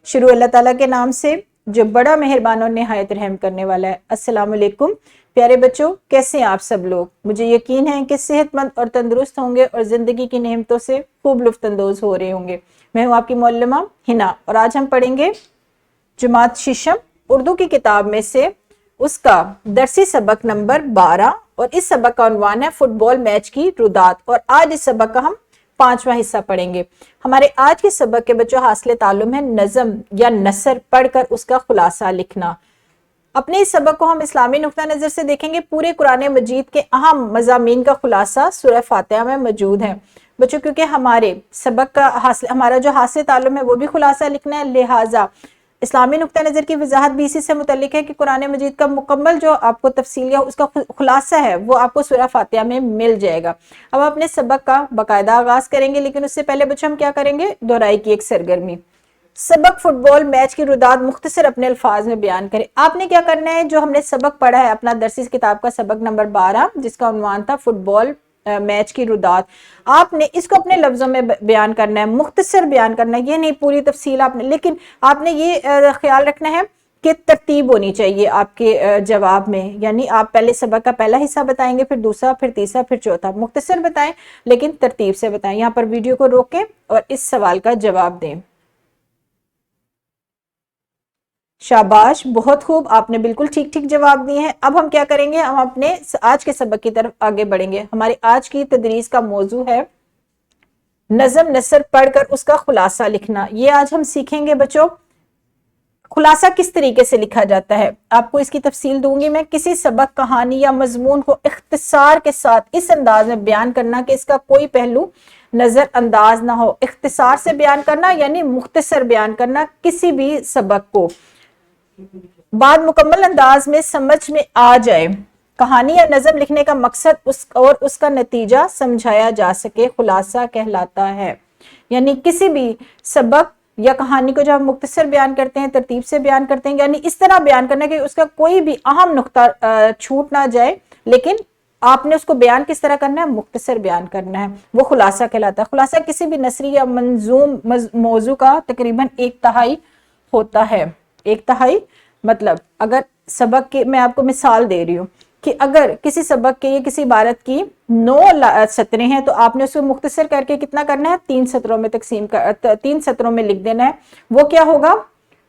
शुरू अल्लाह ताला के नाम से जो बड़ा मेहरबान और निहायत रहम करने वाला है। अस्सलाम वालेकुम प्यारे बच्चों, कैसे हैं आप सब लोग। मुझे यकीन है कि सेहतमंद और तंदुरुस्त होंगे और ज़िंदगी की नेमतों से खूब लुत्फ़अंदोज़ हो रहे होंगे। मैं हूँ आपकी मौलमा हिना और आज हम पढ़ेंगे जमात शीशम उर्दू की किताब में से उसका दरसी सबक नंबर 12 और इस सबक का उन्वान है फुटबॉल मैच की रुदात। और आज इस सबक का हम 5वां हिस्सा पढ़ेंगे। हमारे आज के सबक के बच्चों हासिल ताल्लुम है नज़म या नसर पढ़कर उसका खुलासा लिखना। अपने इस सबक को हम इस्लामी नुक्ता नज़र से देखेंगे। पूरे कुरान मजीद के अहम मज़ामीन का खुलासा सूरह फातिहा में मौजूद है बच्चों, क्योंकि हमारे सबक का हमारा जो हासिल ताल्लुम है वो भी खुलासा लिखना है, लिहाजा इस्लामी नुक्ता नज़र की वजाहत भी इसी से मुतल्लिक है कि कुरान मजीद का मुकम्मल जो आपको तफसील या उसका खुलासा है वो आपको सूरह फातिहा में मिल जाएगा। अब अपने सबक का बाकायदा आगाज करेंगे, लेकिन उससे पहले बच्चों हम क्या करेंगे, दोहराई की एक सरगर्मी। सबक फुटबॉल मैच की रुदात मुख्तसर अपने अल्फाज में बयान करें। आपने क्या करना है, जो हमने सबक पढ़ा है अपना दरसी किताब का सबक नंबर 12 जिसका उन्वान था फुटबॉल मैच की रुदात, आपने इसको अपने लफ्जों में बयान करना है, मुख्तसर बयान करना है। ये नहीं पूरी तफसील आपने, लेकिन आपने ये ख्याल रखना है कि तरतीब होनी चाहिए आपके जवाब में। यानी आप पहले सबक का पहला हिस्सा बताएंगे, फिर दूसरा, फिर तीसरा, फिर चौथा। मुख्तसर बताएं लेकिन तरतीब से बताएं। यहाँ पर वीडियो को रोकें और इस सवाल का जवाब दें। शाबाश, बहुत खूब, आपने बिल्कुल ठीक ठीक जवाब दिए हैं। अब हम क्या करेंगे, हम अपने आज के सबक की तरफ आगे बढ़ेंगे। हमारे आज की तदरीस का मौजू है नज़म नसर पढ़कर उसका खुलासा लिखना। ये आज हम सीखेंगे बच्चों खुलासा किस तरीके से लिखा जाता है। आपको इसकी तफसील दूंगी मैं। किसी सबक, कहानी या मजमून को इख्तिसार के साथ इस अंदाज में बयान करना कि इसका कोई पहलू नजर अंदाज ना हो। इख्तिसार से बयान करना यानी मुख्तसर बयान करना किसी भी सबक को बाद मुकम्मल अंदाज में समझ में आ जाए। कहानी या नज़म लिखने का मकसद उसका नतीजा समझाया जा सके खुलासा कहलाता है। यानी किसी भी सबक या कहानी को जब हम मुख्तसर बयान करते हैं, तरतीब से बयान करते हैं, यानी इस तरह बयान करना कि उसका कोई भी अहम नुक्ता छूट ना जाए, लेकिन आपने उसको बयान किस तरह करना है, मुख्तसर बयान करना है, वो खुलासा कहलाता है। खुलासा किसी भी नसरी या मंजूम मौजू का तकरीबन 1/3 होता है। 1/3 मतलब अगर सबक के, मैं आपको मिसाल दे रही हूँ कि अगर किसी सबक के या किसी इबारत की 9 सतरें हैं तो आपने उसको मुख्तसर करके कितना करना है, 3 सतरों में तकसीम कर 3 सतरों में लिख देना है। वो क्या होगा,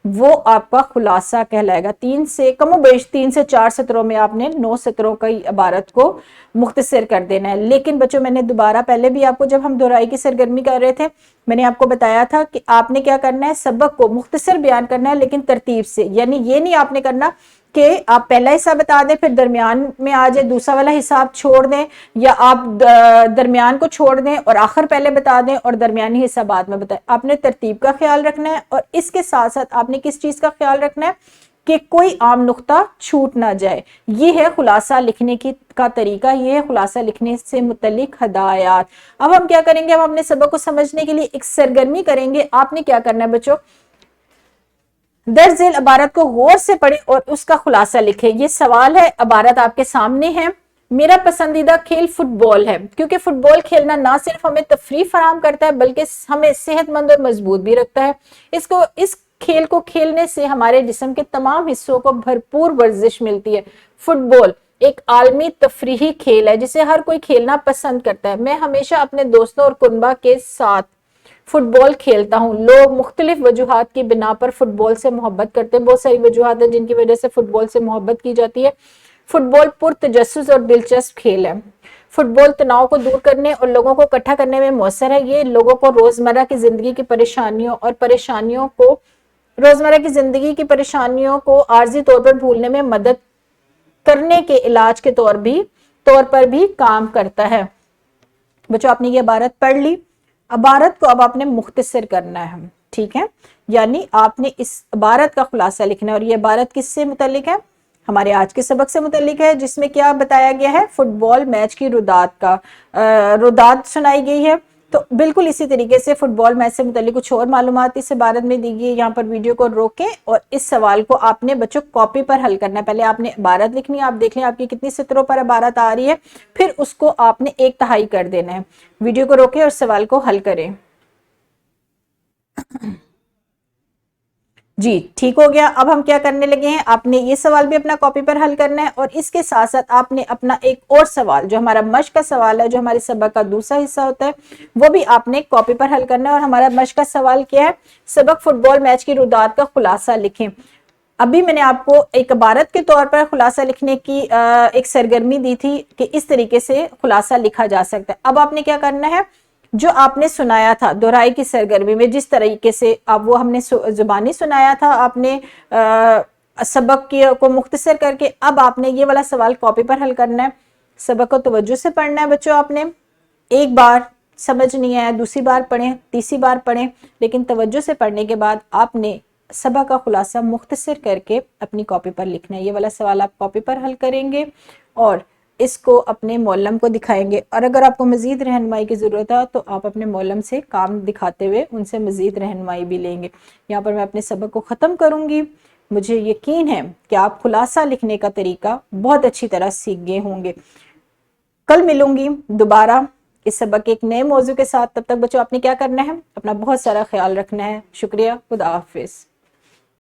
वो आपका खुलासा कहलाएगा। 3 से कमो बेश 3 से 4 सतरों में आपने 9 सतरों की इबारत को मुख्तसर कर देना है। लेकिन बच्चों मैंने दोबारा पहले भी आपको, जब हम दोहराई की सरगर्मी कर रहे थे, मैंने आपको बताया था कि आपने क्या करना है, सबक को मुख्तसर बयान करना है लेकिन तरतीब से। यानी ये नहीं आपने करना कि आप पहला हिस्सा बता दें फिर दरमियान में आ जाए, दूसरा वाला हिस्सा आप छोड़ दें, या आप दरमियान को छोड़ दें और आखिर पहले बता दें और दरमियानी हिस्सा बाद में बताएं। आपने तरतीब का ख्याल रखना है और इसके साथ साथ आपने किस चीज का ख्याल रखना है कि कोई आम नुक्ता छूट ना जाए। ये है खुलासा लिखने का तरीका, ये है खुलासा लिखने से मुतल्लिक हदायत। अब हम क्या करेंगे, हम अपने सबक को समझने के लिए एक सरगर्मी करेंगे। आपने क्या करना है बच्चों, दर्ज झेल इबारत को गौर से पढ़ें और उसका खुलासा लिखें। ये सवाल है, इबारत आपके सामने है। मेरा पसंदीदा खेल फुटबॉल है क्योंकि फुटबॉल खेलना ना सिर्फ हमें तफरीह फराहम करता है बल्कि हमें सेहतमंद और मजबूत भी रखता है। इस खेल को खेलने से हमारे जिस्म के तमाम हिस्सों को भरपूर वर्जिश मिलती है। फुटबॉल एक आलमी तफरीही खेल है जिसे हर कोई खेलना पसंद करता है। मैं हमेशा अपने दोस्तों और कुनबा के साथ फुटबॉल खेलता हूँ। लोग मुख्तलिफ वजूहात की बिना पर फुटबॉल से मोहब्बत करते हैं। बहुत सारी वजूहात है जिनकी वजह से फुटबॉल से मोहब्बत की जाती है। फुटबॉल पुरतजस्सुस और दिलचस्प खेल है। फुटबॉल तनाव को दूर करने और लोगों को इकट्ठा करने में मौसर है। ये लोगों को रोजमर्रा की जिंदगी की परेशानियों को आर्जी तौर पर भूलने में मदद करने के इलाज के तौर पर भी काम करता है। बच्चों आपने ये इबारत पढ़ ली। इबारत को अब आपने मुख्तसर करना है, ठीक है, यानी आपने इस इबारत का खुलासा लिखना है। और ये इबारत किससे मुतल्लिक है, हमारे आज के सबक से मुतल्लिक है, जिसमें क्या बताया गया है, फुटबॉल मैच की रुदात सुनाई गई है। तो बिल्कुल इसी तरीके से फुटबॉल मैच से मुतल्लिक कुछ और मालूमात इस इबारत में दी गई है। यहाँ पर वीडियो को रोकें और इस सवाल को आपने बच्चों कॉपी पर हल करना है। पहले आपने इबारत लिखनी है, आप देख लें आपकी कितनी सतरों पर इबारत आ रही है, फिर उसको आपने 1/3 कर देना है। वीडियो को रोकें और सवाल को हल करें। जी ठीक हो गया। अब हम क्या करने लगे हैं, आपने ये सवाल भी अपना कॉपी पर हल करना है और इसके साथ साथ आपने अपना एक और सवाल जो हमारा मश्क का सवाल है, जो हमारे सबक का दूसरा हिस्सा होता है, वो भी आपने कॉपी पर हल करना है। और हमारा मश्क का सवाल क्या है, सबक फुटबॉल मैच की रुदात का खुलासा लिखें। अभी मैंने आपको एक इबारत के तौर पर खुलासा लिखने की एक सरगर्मी दी थी कि इस तरीके से खुलासा लिखा जा सकता है। अब आपने क्या करना है, जो आपने सुनाया था दोहराई की सरगर्मी में, जिस तरीके से आप वो हमने जुबानी सुनाया था आपने सबक को मुख्तसर करके, अब आपने ये वाला सवाल कॉपी पर हल करना है। सबक को तवज्जो से पढ़ना है बच्चों। आपने एक बार समझ नहीं आया, दूसरी बार पढ़ें, तीसरी बार पढ़ें, लेकिन तवज्जो से पढ़ने के बाद आपने सबक का खुलासा मुख्तसर करके अपनी कॉपी पर लिखना है। ये वाला सवाल आप कॉपी पर हल करेंगे और इसको अपने मौलम को दिखाएंगे। और अगर आपको मजीद रहनुमाई की ज़रूरत है तो आप अपने मौलम से काम दिखाते हुए उनसे मजीद रहनुमाई भी लेंगे। यहाँ पर मैं अपने सबक को ख़त्म करूँगी। मुझे यकीन है कि आप खुलासा लिखने का तरीका बहुत अच्छी तरह सीख गए होंगे। कल मिलूंगी दोबारा इस सबक के एक नए मौजू के साथ। तब तक बच्चों आपने क्या करना है, अपना बहुत सारा ख्याल रखना है। शुक्रिया, खुदा हाफिज़।